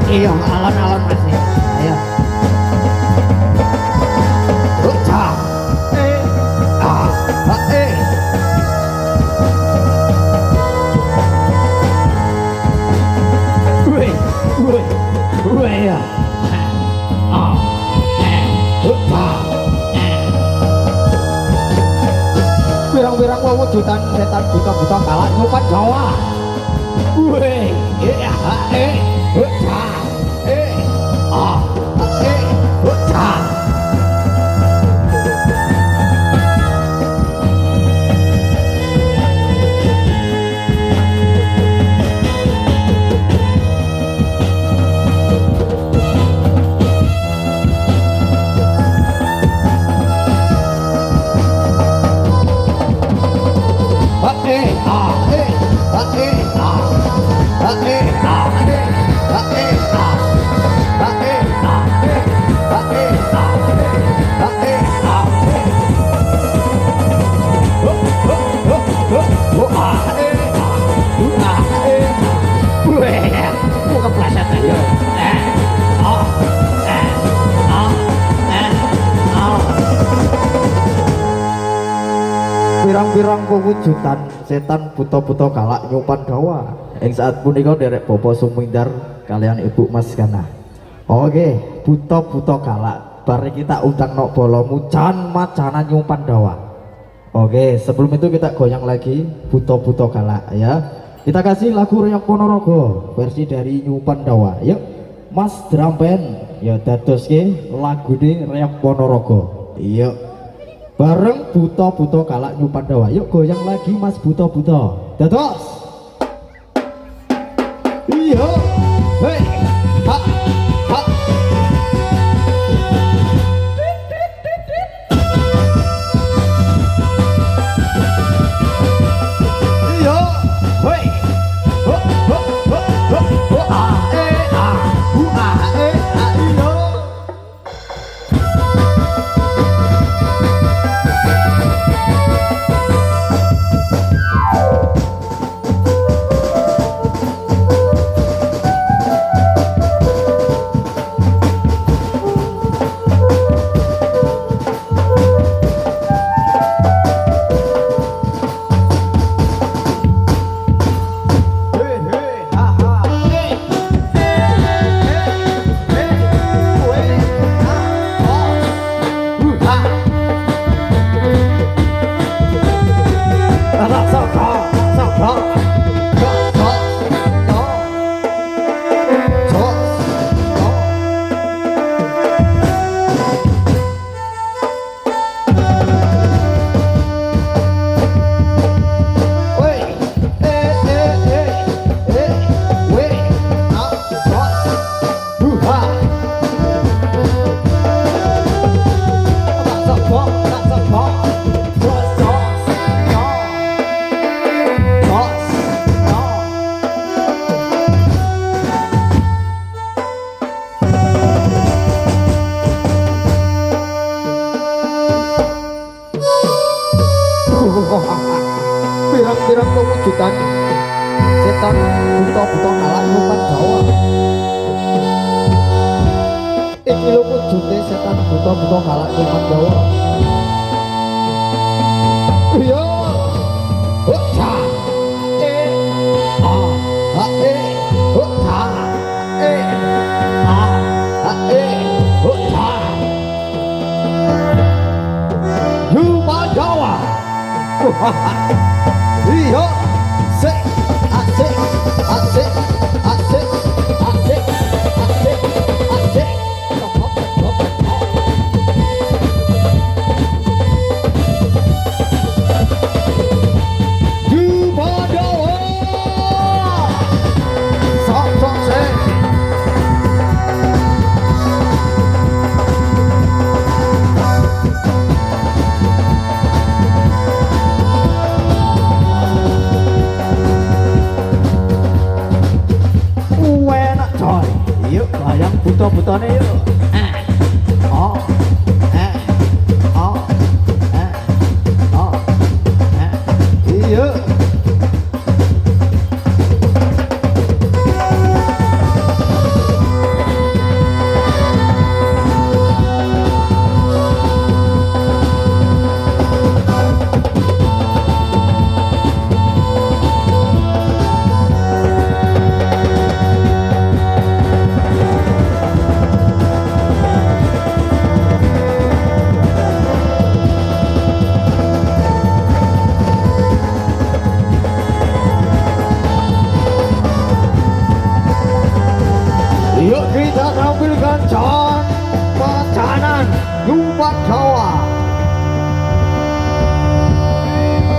Iya, alon-alon Mas. Ayo. Ucap. Ya. Pirang-pirang wujudan setan buta-buta kalah nyupat Jawa. Wih, iya, ucap. Ucap. Pirang-pirang kewujudan setan buta-buta kalak nyupan dawa ing saat punika derek Bapak Sumindar kalian Ibu Mas Kana. Oke, buta-buta kalak bar kita undang nok bolomu jan macana nyupan dawa. Oke, sebelum itu kita goyang lagi buta-buta kalak ya. Kita kasih lagu Reok Ponorogo versi dari nyupan dawa. Yuk Mas drum band ya dadoske lagu di Reok Ponorogo. Yuk bareng buta-buta kalak nyupan dawa. Yuk goyang lagi Mas buta-buta. Dados. Iya. Hei. Ha. Ha. Iya. Hei. Ho ho ho ho ho a e a u a e a iya. Pirang-pirang kewujudan setan buta-buta kalak nyupan Jawa. Iki lho wujude setan buta-buta kalak nyupan Jawa. Iya. Uca. Uca. Uca. Nyupan Jawa. Iya, asik, asik, asik, asik, asik, asik, asik. Jubadawa, sok-sok sih.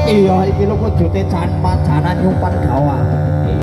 Iya iki lho wujute jan majanan nyumpan gawa.